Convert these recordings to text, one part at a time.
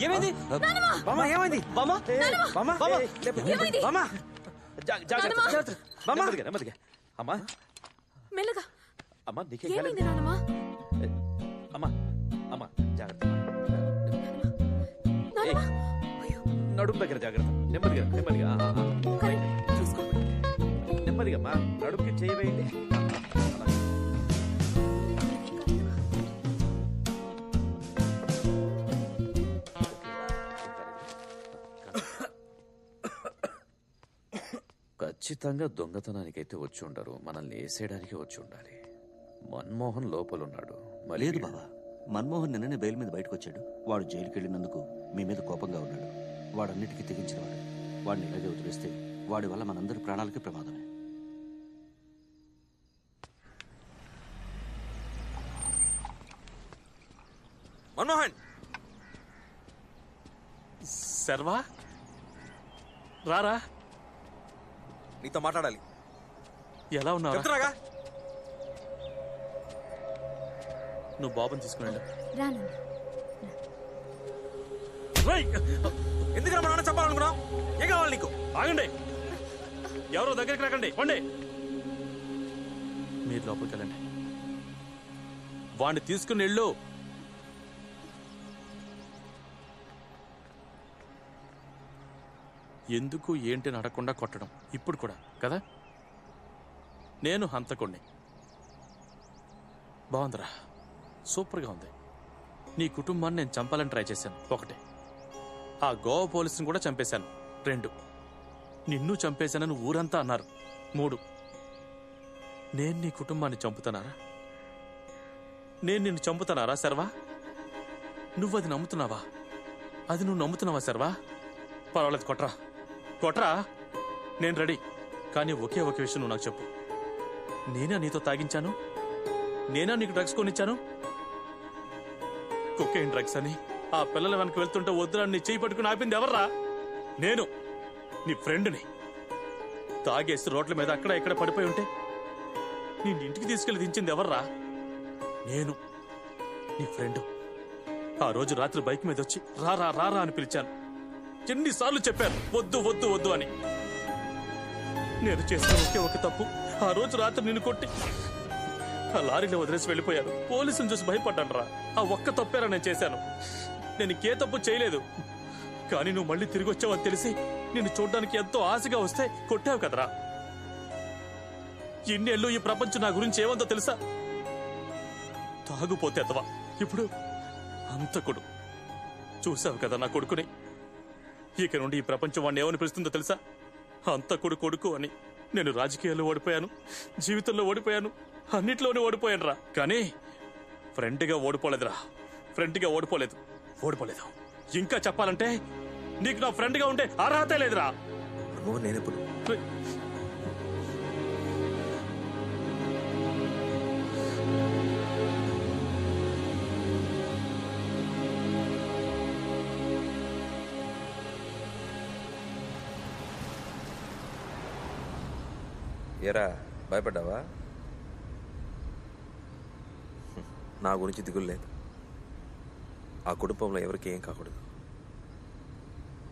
ఏమైంది బామ్మ? ఏమైంది బామ్మ? నెమ్మదిగా అమ్మా మెల్లగా. అమ్మా నీకే ఏమైంది నానమ్మా? అమ్మా అమ్మా జాగ్రత్త. నడుము దగ్గర జాగ్రత్త. నెమ్మదిగా నెమ్మదిగా నెమ్మదిగా అమ్మా. నడుముకి చేయి వేయండి. ఖచ్చితంగా దొంగతనానికైతే వచ్చి ఉండరు, మనల్ని వేసేయడానికి వచ్చి ఉండాలి. మన్మోహన్ లోపలున్నాడు. లేదు బాబా, మన్మోహన్ నిన్ననే బెయిల్ మీద బయటకు వచ్చాడు. వాడు జైలుకి వెళ్ళినందుకు మీ మీద కోపంగా ఉన్నాడు. వాడన్నిటికీ తెగించినవాడు. వాడిని ఇలాగే వదిలేస్తే వాడి వల్ల మనందరి ప్రాణాలకి ప్రమాదమే. మన్మోహన్, సర్వా రారా, నీతో మాట్లాడాలి. ఎలా ఉన్నావు? చెప్తున్నాగా. నువ్వు బాబుని తీసుకున్నాడు. ఎందుకు మా నాన్న చెప్పాలనుకున్నావు? ఏం కావాలి నీకు? ఆగండి, ఎవరో దగ్గరికి రాకండి. వండి, మీరు లోపలికి వెళ్ళండి. వాడిని తీసుకుని వెళ్ళు. ఎందుకు ఏంటి అడగకుండా కొట్టడం ఇప్పుడు కూడా కదా? నేను హంతకుణ్ణి. బాగుందిరా, సూపర్గా ఉంది. నీ కుటుంబాన్ని నేను చంపాలని ట్రై చేశాను, 1. ఆ గోవా పోలీసుని కూడా చంపేశాను, 2. నిన్ను చంపేశానని ఊరంతా అన్నారు, 3. నేను నీ కుటుంబాన్ని చంపుతున్నారా? నేను నిన్ను చంపుతున్నారా శర్వా? నువ్వు అది నమ్ముతున్నావా? అది నువ్వు నమ్ముతున్నావా శర్వా? పర్వాలేదు, కొట్రా కొట్రా, నేను రెడీ. కానీ ఒకే ఒక విషయం నువ్వు నాకు చెప్పు. నేనా నీతో తాగించాను? నేనా నీకు డ్రగ్స్ కొనిచ్చాను? కొకైన్ డ్రగ్స్ అని ఆ పిల్లల వెనక్కి వెళ్తుంటే వద్దురా నీ చేయి పట్టుకుని ఆపింది ఎవర్రా? నేను, నీ ఫ్రెండ్ని. తాగేసి రోడ్ల మీద అక్కడ ఇక్కడ పడిపోయి ఉంటే నేను ఇంటికి తీసుకెళ్లి దించింది ఎవర్రా? నేను, నీ ఫ్రెండ్. ఆ రోజు రాత్రి బైక్ మీద వచ్చి రారా రారా అని పిలిచాను. ఎన్నిసార్లు చెప్పాను వద్దు వద్దు వద్దు అని. నేను చేసిన ఒకే ఒక తప్పు, ఆ రోజు రాత్రి నిన్ను కొట్టి ఆ లారీలో వదిలేసి వెళ్ళిపోయాను. పోలీసులు చూసి భయపడ్డాను రా. ఆ ఒక్క తప్పేరా నేను చేశాను. నేను ఇంకే తప్పు చేయలేదు. కానీ నువ్వు మళ్ళీ తిరిగి వచ్చావని తెలిసి నిన్ను చూడ్డానికి ఎంతో ఆశగా వస్తే కొట్టావు కదరా. ఇన్నేళ్ళు ఈ ప్రపంచం నా గురించి ఏమందో తెలుసా? తాగుపోతే అతవా, ఇప్పుడు హంతకుడు. చూసావు కదా నా కొడుకుని. ఇక నుండి ఈ ప్రపంచం వాడిని ఏమని పిలుస్తుందో తెలుసా? హంతకుడు కొడుకు అని. నేను రాజకీయాల్లో ఓడిపోయాను, జీవితంలో ఓడిపోయాను, అన్నిట్లోనే ఓడిపోయాను రా. కానీ ఫ్రెండ్గా ఓడిపోలేదురా. ఫ్రెండ్గా ఓడిపోలేదు. ఇంకా చెప్పాలంటే నీకు నా ఫ్రెండ్గా ఉంటే అర్హతే లేదురా. నేనెప్పుడు ఏరా భయపడ్డావా? నా గురించి దిగులు లేదు. ఆ కుటుంబంలో ఎవరికి ఏం కాకూడదు.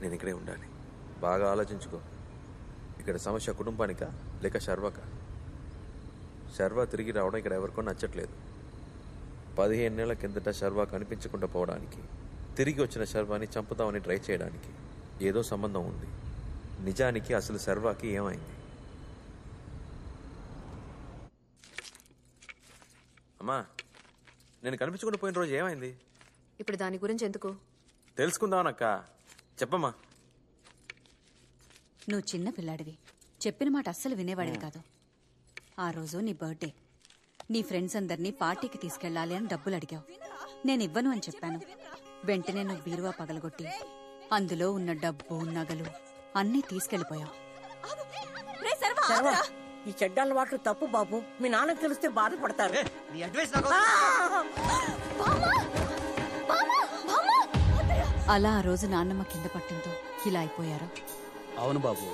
నేను ఇక్కడే ఉండాలి. బాగా ఆలోచించుకో. ఇక్కడ సమస్య కుటుంబానికా లేక శర్వకా? శర్వ తిరిగి రావడం ఇక్కడ ఎవరికో నచ్చట్లేదు. 15 ఏళ్ల కిందట శర్వ కనిపించకుండా పోవడానికి, తిరిగి వచ్చిన శర్వాని చంపుతామని ట్రై చేయడానికి ఏదో సంబంధం ఉంది. నిజానికి అసలు శర్వాకి ఏమైంది? అమ్మా, నేను కనిపించకుండా పోయిన రోజు ఏమైంది? ఇప్పుడు దాని గురించి ఎందుకు తెలుసుకుందామనక్క, చెప్పమ్మా. నువ్వు చిన్న పిల్లాడివి, చెప్పిన మాట అస్సలు వినేవాడివి కాదు. ఆ రోజు నీ బర్త్డే. నీ ఫ్రెండ్స్ అందరినీ పార్టీకి తీసుకెళ్లాలి అని డబ్బులు అడిగావు. నేనివ్వను అని చెప్పాను. వెంటనే నువ్వు బీరువా పగలగొట్టి అందులో ఉన్న డబ్బు, నగలు అన్నీ తీసుకెళ్లిపోయావు. ఈ చెడ్డ అలవాట్లు తప్పు బాబు. మీ నాన్నకు తెలిస్తే బాధపడతారు. అలా ఆ రోజు నాన్నమ్మ కింద పట్టంతో ఇలా అయిపోయారు. అవును బాబు,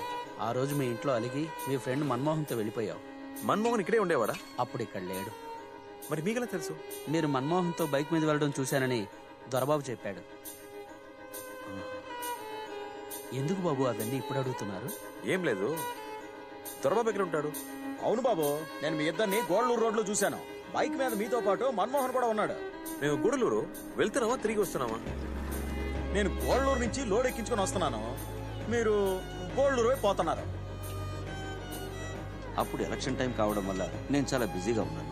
ఆ రోజు మీ ఇంట్లో అలిగి మీ ఫ్రెండ్ మన్మోహన్తో వెళ్ళిపోయావు. మన్మోహన్ ఇక్కడే ఉండేవాడా? అప్పుడు ఇక్కడ లేడు. మరి మీకెలా తెలుసు? మీరు మన్మోహన్తో బైక్ మీద వెళ్ళడం చూశానని దొరబాబు చెప్పాడు. ఎందుకు బాబు అవన్నీ ఇప్పుడు అడుగుతున్నారు? ఏం లేదు, దొరబాబు ఎక్కడ ఉంటాడు? అవును బాబు, నేను మీ ఇద్దరిని గోడలూరు రోడ్లో చూశాను. బైక్ మీద మీతో పాటు మన్మోహన్ కూడా ఉన్నాడు. మేము గుడలూరు వెళ్తున్నామా, తిరిగి వస్తున్నామా? నేను గోడలూరు నుంచి లోడ్ ఎక్కించుకొని వస్తున్నాను, మీరు గోడలూరు వైపు పోతున్నారు. అప్పుడు ఎలక్షన్ టైం కావడం వల్ల నేను చాలా బిజీగా ఉన్నాను.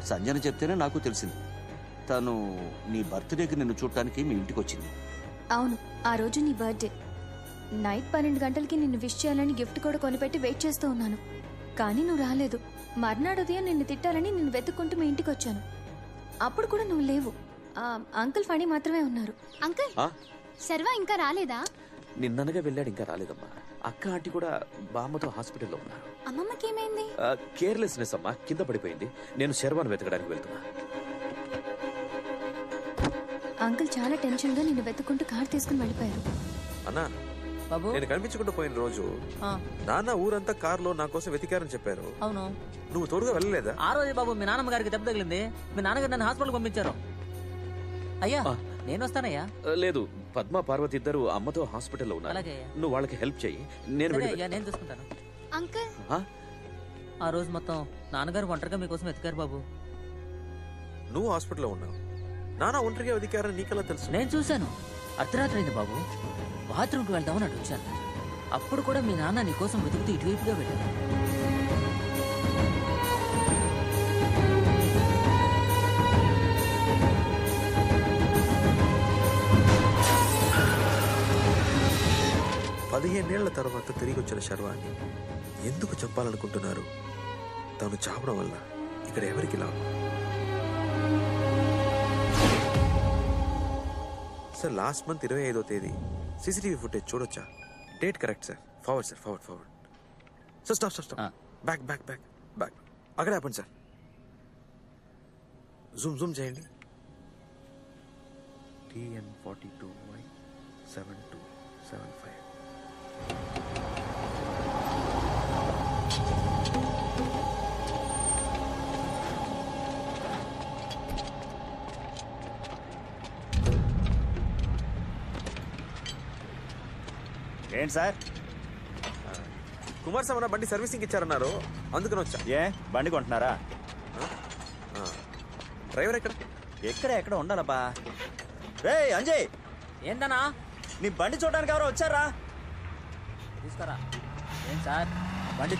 సంజన చెప్తేనే నాకు తెలిసింది. తను నీ బర్త్డేకి నిన్ను చూడటానికి మీ ఇంటికి వచ్చింది. అవును, ఆ రోజు నీ బర్త్డే. నైట్ 12 గంటలకి నిన్ను విష్ చేయాలని గిఫ్ట్ కూడా కొనిపెట్టి వెయిట్ చేస్తూ ఉన్నాను. కానీ నువ్వు రాలేదు. మర్నాడు ఉదయం నిన్ను తిట్టాలని నిన్ను వెతుక్కుంటూ మీ ఇంటికి వచ్చాను. అప్పుడు కూడా నువ్వు లేవు. అంకుల్ ఫణి మాత్రమే ఉన్నారు. అంకుల్, శర్వా ఇంకా రాలేదా? నిన్ననగా వెళ్ళాడు, ఇంకా రాలేదమ్మా. అక్క ఆంటీ కూడా బామ్మతో హాస్పిటల్లో ఉన్నారు. అమ్మమ్మకి ఏమైంది? కేర్లెస్నెస్ అమ్మా, కింద పడిపోయింది. నేను శర్వాను వెతకడానికి వెళ్తున్నా. అంకుల్ చాలా టెన్షన్ గా నిన్ను వెతుక్కుంటూ కార్ తీసుకుని వెళ్ళిపోయారు. అన్నా, నేను కనిపించకుండా పోయిన రోజు నాన్న ఊరంతా కారులో నా కోసం వెతికారని చెప్పారు. అవును. నువ్వు తోడుగా వెళ్ళలేదా? ఆ రోజు బాబు మీ నాన్నమ్మ గారికి దెబ్బ తగిలింది. మీ నాన్నగారు నన్ను హాస్పిటల్ పంపించారు. అయ్యా, నేను వస్తానయ్యా. లేదు, పద్మ పార్వతి ఇద్దరు అమ్మతో హాస్పిటల్లో ఉన్నారు. నువ్వు వాళ్ళకి హెల్ప్ చెయ్యి, నేను నేను చూసుకుంటాను. అంకుల్, ఆ రోజు మొత్తం నాన్నగారు ఒంటరిగా మీకోసం వెతికారు బాబు. నువ్వు హాస్పిటల్లో ఉన్నావు, నాన్న ఒంటరిగా వెతికారని నీకెలా తెలుసు? నేను చూశాను. అర్ధరాత్రి అయింది బాబు. బాత్రూమ్కి వెళ్దామని అటు వచ్చాను. అప్పుడు కూడా మీ నాన్న నీకోసం వెతుకుతూ ఇటువైపుగా వెళ్ళాను. పదిహేనేళ్ల తర్వాత తిరిగి వచ్చిన శర్వాన్ని ఎందుకు చెప్పాలనుకుంటున్నారు? తాను చావడం వల్ల ఇక్కడ ఎవరికి లాభం? సార్, లాస్ట్ మంత్ 25వ తేదీ సీసీటీవీ ఫుటేజ్ చూడొచ్చా? Date correct sir. Forward sir, forward. Sir stop. Back. అక్కడే ఆపండి సార్. జూమ్ చేయండి. TN42Y 7275. ఏంటి సార్? కుమార్ సార్ బండి సర్వీసింగ్ ఇచ్చారన్నారు, అందుకని వచ్చా. ఏ బండి కొంటున్నారా? డ్రైవర్ ఎక్కడ ఉండాలబ్బా. రే అంజయ్, ఏందన్నా? నీ బండి చూడడానికి ఎవరో వచ్చారా? తీసుకురా. ఏం సార్, బండి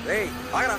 రే ఆగరా.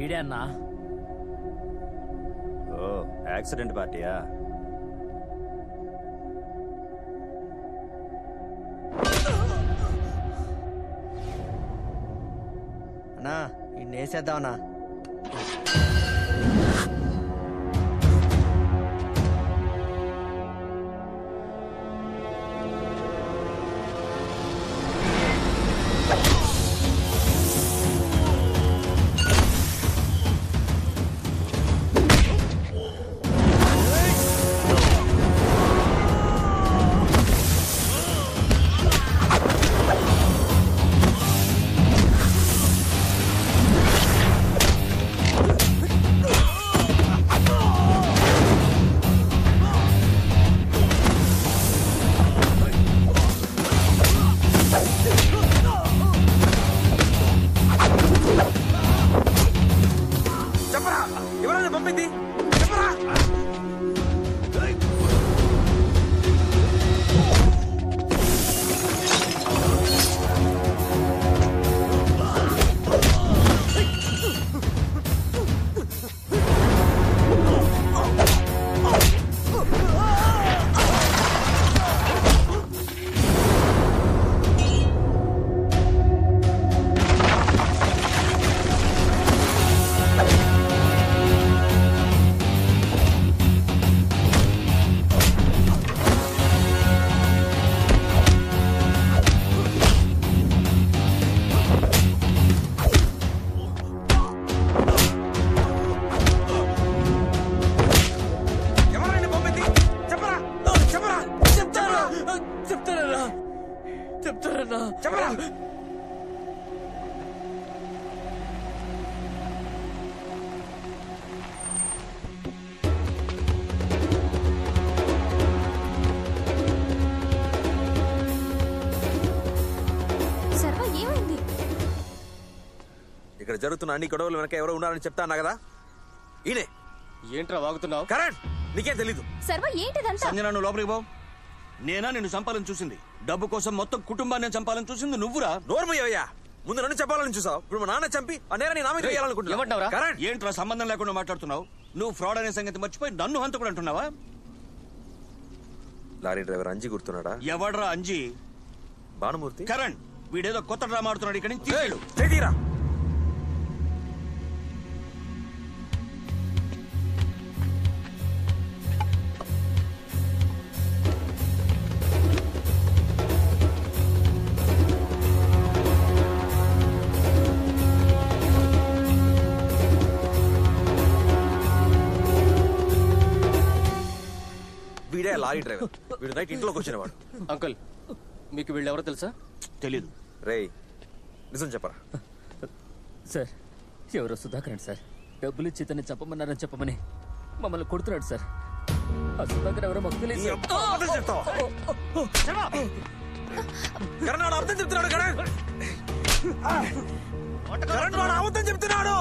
ఈడే అన్నా. ఓ, యాక్సిడెంట్ పార్టీయా? అన్నా, ఇన్నేసేద్దామన్నా. చెప్తారన్నా? చెప్పరా? సర్వా ఏమైంది? ఇక్కడ జరుగుతున్న అన్ని గొడవలు వెనక ఎవరో ఉన్నారని చెప్తా అన్నా కదా, ఈయనే. ఏంట్రా వాగుతున్నావు? కరణ్, నీకేం తెలీదు. సర్వా ఏంటిదంతా? సంజన, నువ్వు లోపలికి పో. నేనా నిన్ను చంపాలని చూసింది? డబ్బు కోసం మొత్తం కుటుంబాన్ని చంపాలని చూసింది నువ్వురా? నోర్మయ్యా, ముందు నన్ను చెప్పాలని చూసావు, ఇప్పుడు మా నాన్న చంపి ఆ నేరాన్ని నా మీద వేయాలనుకుంటున్నావు. కరణ్, ఏంట్రా సంబంధం లేకుండా మాట్లాడుతున్నావు? నువ్వు ఫ్రాడ్ అనే సంగతి మర్చిపోయి నన్ను హంతకుడు అంటున్నావా? లారీ డ్రైవర్ అంజి గుర్తున్నాడా? ఎవడ్రా అంజి? భానుమూర్తి. కరణ్, వీడేదో కొత్త డ్రామా ఆడుతున్నాడు. ఇక్కడి నుంచి తీసుకెళ్ళు. తెలీరా? వీడే లారీ డ్రైవర్. వీడు నైట్ ఇంట్లోకి వచ్చినవాడు. అంకుల్, మీకు వీళ్ళెవరో తెలుసా? తెలీదు. రేయ్, నిజం చెప్పరా? సార్, ఎవరో సుధాకర్ అండి సార్. డబ్బులు ఇచ్చి తను చెప్పమన్నారని చెప్పమని మమ్మల్ని కొడుతున్నాడు సార్. ఆ సుధాకర్ ఎవరో మాకు తెలియదు. కరణ్ వాడు అబద్ధం చెప్తున్నాడు. కరణ్ వాడు అబద్ధం చెప్తున్నాడు.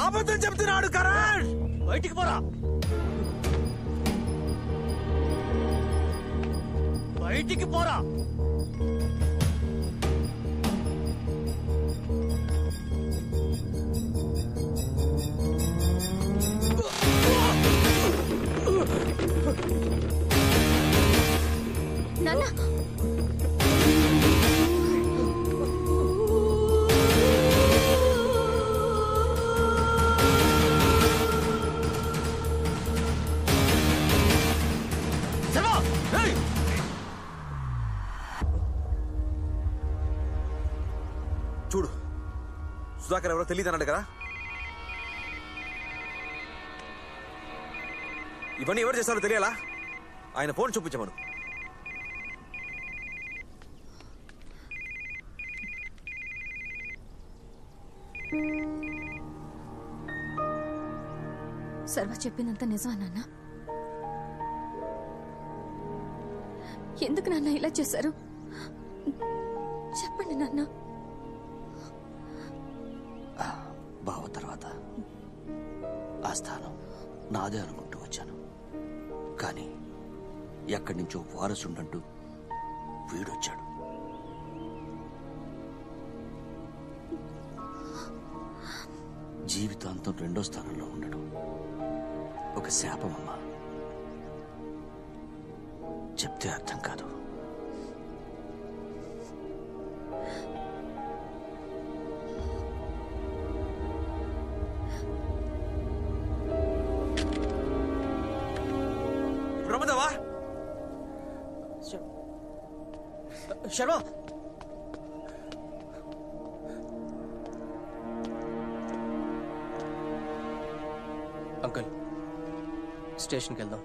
అబద్ధం చెప్తున్నాడు. కరణ్, బయటికి పోరా. బయటికి పోరా. నాన్న, చూడు, సుధాకర్ ఎవరో తెలియదు అన్నాడు కదా. ఇవన్నీ ఎవరు చేస్తారో తెలియాలా? ఆయన ఫోన్ చూపించమను. సర్వ చెప్పిందంత నిజమా నాన్న? ఎందుకు నాన్న ఇలా చేశారు? చెప్పండి నాన్న. బావ తర్వాత ఆ స్థానం నాదే అనుకుంటూ వచ్చాను. కానీ ఎక్కడి నుంచో వారసుండంటూ వీడొచ్చాడు. జీవితాంతం రెండో స్థానంలో ఉండడం ఒక శాపమమ్మా. చెప్తే అర్థం కాదు. రమ్మదావా? శర్మ, అంకుల్, స్టేషన్కి వెళ్దాం.